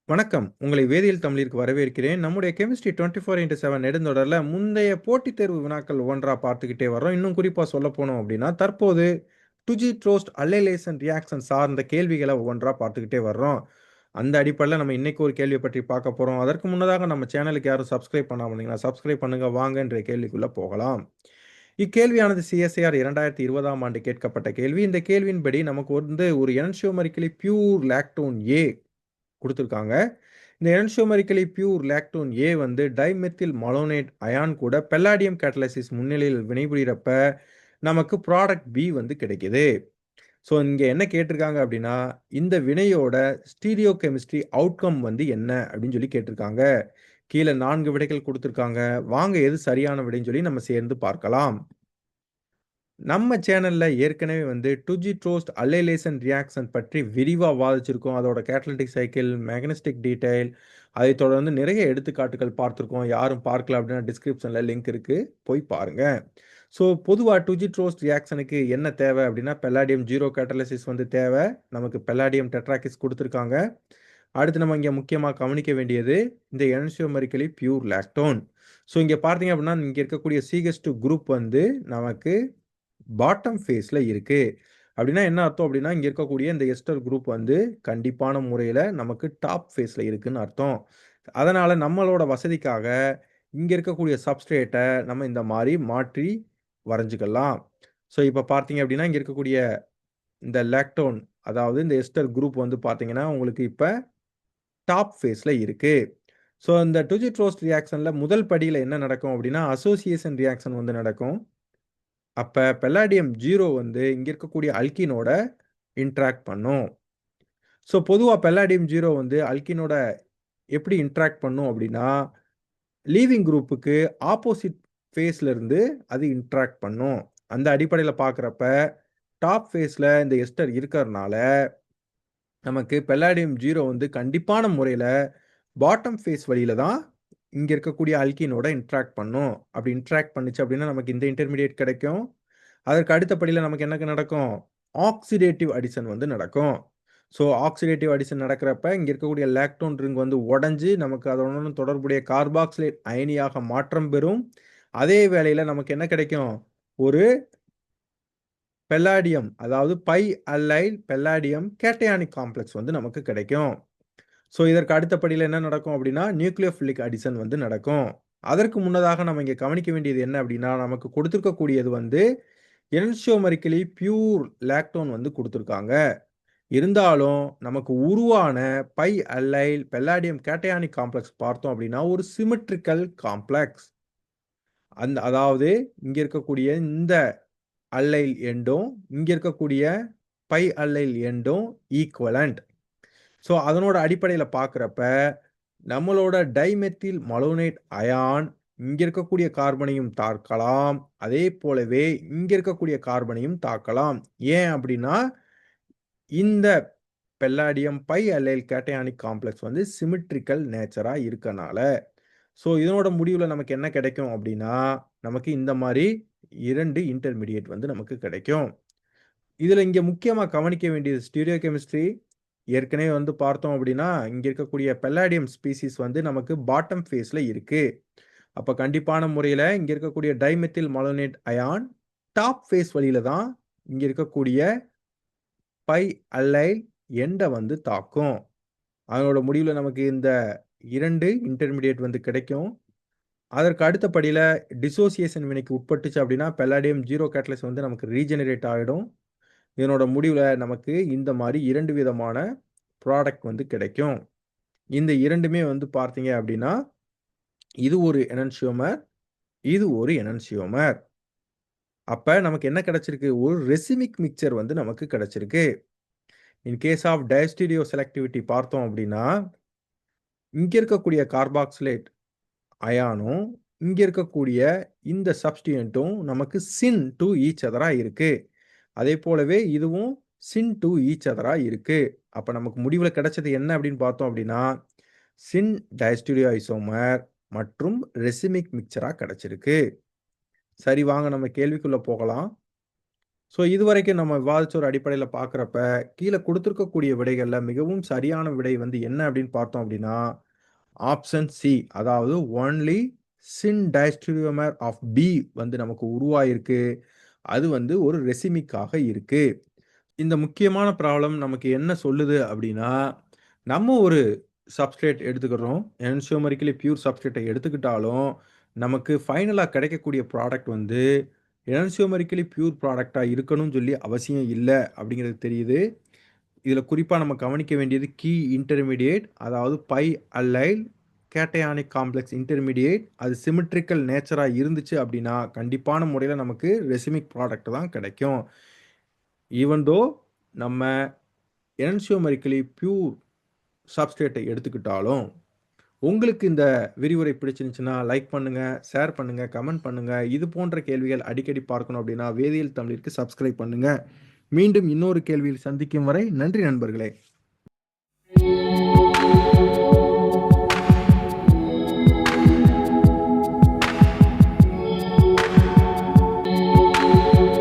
வணக்கம். உங்களை வேதியியல் தமிழிற்கு வரவேற்கிறேன். நம்முடைய கெமிஸ்ட்ரி 24x7 நெடுந்தொடர்ல முந்தைய போட்டித் தேர்வு வினாக்கள் ஒவ்வொன்றா பார்த்துக்கிட்டே வர்றோம். இன்னும் குறிப்பா சொல்லப்போனோம் அப்படின்னா, தற்போது டுஜி ட்ரோஸ்ட் அல்லைலேசன் ரியாக்ஷன் சார்ந்த கேள்விகள ஒவ்வொன்றா பார்த்துக்கிட்டே வர்றோம். அந்த அடிப்படையில நம்ம இன்னைக்கு ஒரு கேள்விய பற்றி பார்க்க போறோம். அதற்கு முன்னதாக நம்ம சேனலுக்கு யாரும் சப்ஸ்கிரைப் பண்ணாம இருந்தீங்கன்னா, சப்ஸ்கிரைப் பண்ணுங்க. வாங்க இன்றைய கேள்விக்குள்ள போகலாம். இக்கேள்வியானது சிஎஸ்ஐஆர் 2020ஆம் ஆண்டு கேட்கப்பட்ட கேள்வி. இந்த கேள்வியின்படி நமக்கு வந்து ஒரு என்ஷியோமெரிக்கலி பியூர் லாக்டோன் ஏ குடுத்துருக்காங்க. இந்த என்ஷியோமெரிக்கலி பியூர் லாக்டோன் ஏ வந்து டைமெத்தில் மலோனேட் அயான் கூட பெல்லாடியம் கேட்டலிசிஸ் முன்னிலையில் வினைபுரியறப்ப, நமக்கு ப்ராடக்ட் பி வந்து கிடைக்குது. ஸோ இங்க என்ன கேட்டிருக்காங்க அப்படின்னா, இந்த வினையோட ஸ்டீரியோகெமிஸ்ட்ரி அவுட்கம் வந்து என்ன அப்படின்னு சொல்லி கேட்டிருக்காங்க. கீழ 4 விடைகள் குடுத்துருக்காங்க. வாங்க எது சரியான விடைன்னு சொல்லி நம்ம சேர்ந்து பார்க்கலாம். நம்ம சேனல்ல ஏற்கனவே வந்து டுஜி ட்ரோஸ்ட் அல்லைலேசன் ரியாக்ஷன் பற்றி விரிவா விவாதிச்சிருக்கோம். அதோட கேட்டலிட்டிக் சைக்கிள், மேக்னஸ்டிக் டீடைல், அதைத் தொடர்ந்து நிறைய எடுத்துக்காட்டுகள் பார்த்திருக்கோம். யாரும் பார்க்கல அப்படின்னா டிஸ்கிரிப்ஷன்ல லிங்க் இருக்கு. போய் பாருங்க. ஸோ பொதுவா டுஜி ட்ரோஸ்ட் ரியாக்ஷனுக்கு என்ன தேவை அப்படின்னா, பெல்லாடியம் 0 கேட்டலிசிஸ் வந்து தேவை. நமக்கு பெல்லாடியம் டெட்ராக்கிஸ் குடுத்துருக்காங்க. அடுத்து நம்ம இங்க முக்கியமா கவனிக்க வேண்டியது இந்த என்ஷியோமெரிக்கலி பியூர் லாக்டோன். ஸோ இங்க பார்த்தீங்க அப்படின்னா, இங்க இருக்கக்கூடிய CH2 குரூப் வந்து நமக்கு பாட்டம் ஃபேஸ்ல இருக்கு. அப்படின்னா என்ன அர்த்தம் அப்படின்னா, இங்க இருக்கக்கூடிய இந்த எஸ்டர் குரூப் வந்து கண்டிப்பான முறையில நமக்கு டாப் ஃபேஸ்ல இருக்குன்னு அர்த்தம். அதனால நம்மளோட வசதிக்காக இங்க இருக்கக்கூடிய சப்ஸ்ட்ரேட்ட நம்ம இந்த மாரி மாற்றி வரைஞ்சுக்கலாம். ஸோ இப்ப பார்த்தீங்க அப்படின்னா, இங்க இருக்கக்கூடிய இந்த லாக்டோன் அதாவது இந்த எஸ்டர் குரூப் வந்து பார்த்தீங்கன்னா, உங்களுக்கு இப்ப டாப் ஃபேஸ்ல இருக்கு. ஸோ இந்த டுஜி ட்ரோஸ்ட் ரியாக்ஷன்ல முதல் படியில என்ன நடக்கும் அப்படின்னா, அசோசியேஷன் ரியாக்ஷன் வந்து நடக்கும். அப்ப பெல்லாடியம் 0 வந்து இங்க இருக்கக்கூடிய அல்கீனோட இன்டராக்ட் பண்ணும். ஸோ பொதுவா பெல்லாடியம் 0 வந்து அல்கீனோட எப்படி இன்டராக்ட் பண்ணும் அப்படின்னா, லீவிங் குரூப்புக்கு ஆப்போசிட் ஃபேஸ்ல இருந்து அது இன்டராக்ட் பண்ணும். அந்த அடிப்படையில பார்க்கிறப்ப, டாப் ஃபேஸ்ல இந்த எஸ்டர் இருக்கறனால, நமக்கு பெல்லாடியம் 0 வந்து கண்டிப்பான முறையில பாட்டம் ஃபேஸ் வழியில தான் இங்க இருக்கக்கூடிய அல்கீனோட இன்டராக்ட் பண்ணும். அப்படி இன்டராக்ட் பண்ணுச்சு அப்படின்னா, நமக்கு இந்த இன்டர்மீடியேட் கிடைக்கும். அதற்கு அடுத்த படியில நமக்கு என்ன நடக்கும்? ஆக்சிடேட்டிவ் அடிஷன் வந்து நடக்கும். ஸோ ஆக்சிடேட்டிவ் அடிஷன் நடக்கிறப்ப, இங்க இருக்கக்கூடிய லாக்டோன் ரிங் வந்து உடைஞ்சு, நமக்கு அதனுடன் தொடர்புடைய கார்பாக்சிலேட் அயனியாக மாற்றம் பெறும். அதே வேளையில நமக்கு என்ன கிடைக்கும்? ஒரு பெல்லாடியம் அதாவது bi allyl palladium cationic complex வந்து நமக்கு கிடைக்கும். ஸோ இதற்கு அடுத்த படியில என்ன நடக்கும் அப்படின்னா, நியூக்ளியோஃபிலிக் அடிஷன் வந்து நடக்கும். அதற்கு முன்னதாக நம்ம இங்க கவனிக்க வேண்டியது என்ன அப்படின்னா, நமக்கு கொடுத்திருக்கக்கூடியது வந்து என்ஷியோமெரிக்கலி பியூர் லாக்டோன் வந்து குடுத்துருக்காங்க. இருந்தாலும் நமக்கு உருவான bi allyl palladium cationic complex பார்த்தோம் அப்படின்னா, ஒரு சிமெட்ரிக்கல் காம்ப்ளெக்ஸ். அதாவது இங்க இருக்கக்கூடிய இந்த அல்லைல் எண்டும், இங்க இருக்கக்கூடிய பை அல்லைல் எண்டும் ஈக்குவலன்ட். ஸோ அதனோட அடிப்படையில பார்க்கிறப்ப, நம்மளோட டைமெத்தில் மலோனேட் அயான் இங்க இருக்கக்கூடிய கார்பனையும் தாக்கலாம். அதே போலவே இங்க இருக்கக்கூடிய கார்பனையும் தாக்கலாம். ஏன் அப்படின்னா, இந்த palladium bi allyl cationic complex வந்து சிமெட்ரிக்கல் நேச்சரா இருக்கனால. ஸோ இதனோட முடிவுல நமக்கு என்ன கிடைக்கும் அப்படின்னா, நமக்கு இந்த மாரி 2 இன்டர்மீடியேட் வந்து நமக்கு கிடைக்கும். இதுல இங்க முக்கியமா கவனிக்க வேண்டியது ஸ்டீரியோ கெமிஸ்ட்ரி. ஏற்கனவே வந்து பார்த்தோம் அப்படின்னா, இங்க இருக்கக்கூடிய பெல்லாடியம் ஸ்பீசிஸ் வந்து நமக்கு பாட்டம் ஃபேஸ்ல இருக்கு. அப்ப கண்டிப்பான முறையில இங்க இருக்கக்கூடிய டைமெத்தில் மலோனேட் அயான் டாப் ஃபேஸ் வழியில தான் இங்க இருக்கக்கூடிய பை அல்லைல் எண்ட வந்து தாக்கும். அதனோட முடிவுல நமக்கு இந்த 2 இன்டர்மீடியேட் வந்து கிடைக்கும். அதற்கு அடுத்த படியில டிசோசியேஷன் வினைக்கு உட்பட்டுச்சு அப்படின்னா, பெல்லாடியம் 0 கேட்டலிஸ் வந்து நமக்கு ரீஜெனரேட் ஆயிடும். இதனோட முடிவுல நமக்கு இந்த மாரி 2 விதமான ப்ராடக்ட் வந்து கிடைக்கும். இந்த 2மே வந்து பார்த்தீங்க அப்படின்னா, இது ஒரு எனன்சியோமர், இது ஒரு எனன்சியோமர். அப்ப நமக்கு என்ன கிடைச்சிருக்கு? ஒரு ரெசிமிக் மிக்ஸ்சர் வந்து நமக்கு கிடைச்சிருக்கு. இன் கேஸ் ஆஃப் டயஸ்டீரியோ செலக்டிவிட்டி பார்த்தோம் அப்படின்னா, இங்க இருக்கக்கூடிய கார்பாக்சிலேட் அயானும், இங்க இருக்கக்கூடிய இந்த சப்ஸ்டியன்ட்டும் நமக்கு சின் டூ ஈச் அதரா இருக்கு. அதே போலவே இதுவும் சின் டூ ஈச் அதரா இருக்கு. அப்ப நமக்கு முடிவுல கிடைச்சது என்ன அப்படின்னு பார்த்தோம் அப்படின்னா, சின் டயஸ்டீரியோ ஐசோமர் மற்றும் ரெசிமிக் மிக்ஸ்சரா கிடைச்சிருக்கு. சரி வாங்க நம்ம கேள்விக்குள்ள போகலாம். ஸோ இதுவரைக்கும் நம்ம விவாதிச்ச ஒரு அடிப்படையில பார்க்குறப்ப, கீழ குடுத்திருக்கக்கூடிய விடைகள்ல மிகவும் சரியான விடை வந்து என்ன அப்படின்னு பார்த்தோம் அப்படின்னா, ஆப்ஷன் சி. அதாவது ஒன்லி சின் டைஸ்டிரியோமர் ஆஃப் பி வந்து நமக்கு உருவாயிருக்கு. அது வந்து ஒரு ரெசிமிக்காக இருக்கு. இந்த முக்கியமான ப்ராப்ளம் நமக்கு என்ன சொல்லுது அப்படின்னா, நம்ம ஒரு சப்ஸ்ட்ரேட் எடுத்துக்கிறோம். என்சோமெரிக்கலி பியூர் சப்ஸ்ட்ரேட்ட எடுத்துக்கிட்டாலும், நமக்கு ஃபைனலா கிடைக்கக்கூடிய ப்ராடக்ட் வந்து என்சோமெரிக்கலி பியூர் ப்ராடக்ட்டா இருக்கணும்னு சொல்லி அவசியம் இல்ல அப்படிங்கிறது தெரியுது. இதில குறிப்பா நம்ம கவனிக்க வேண்டியது கீ இன்டர்மீடியேட் அதாவது bi allyl cationic complex intermediate அது சிமெட்ரிக்கல் நேச்சரா இருந்துச்சு அப்படின்னா, கண்டிப்பான முறையில நமக்கு ரெசிமிக் ப்ராடக்ட் தான் கிடைக்கும். ஈவன் தோ நம்ம என்சோமெரிக்கலி பியூர் சப்ஸ்ட்ரேட்ட எடுத்துக்கிட்டாலும், உங்களுக்கு இந்த விரிவுரை பிடிச்சிருந்துச்சுன்னா, லைக் பண்ணுங்க, ஷேர் பண்ணுங்க, கமெண்ட் பண்ணுங்க. இது போன்ற கேள்விகள் அடிக்கடி பார்க்கணும் அப்படின்னா, வேதியியல் தமிழிற்கு சப்ஸ்கிரைப் பண்ணுங்க. மீண்டும் இன்னொரு கேள்வியில் சந்திக்கும் வரை நன்றி நண்பர்களே!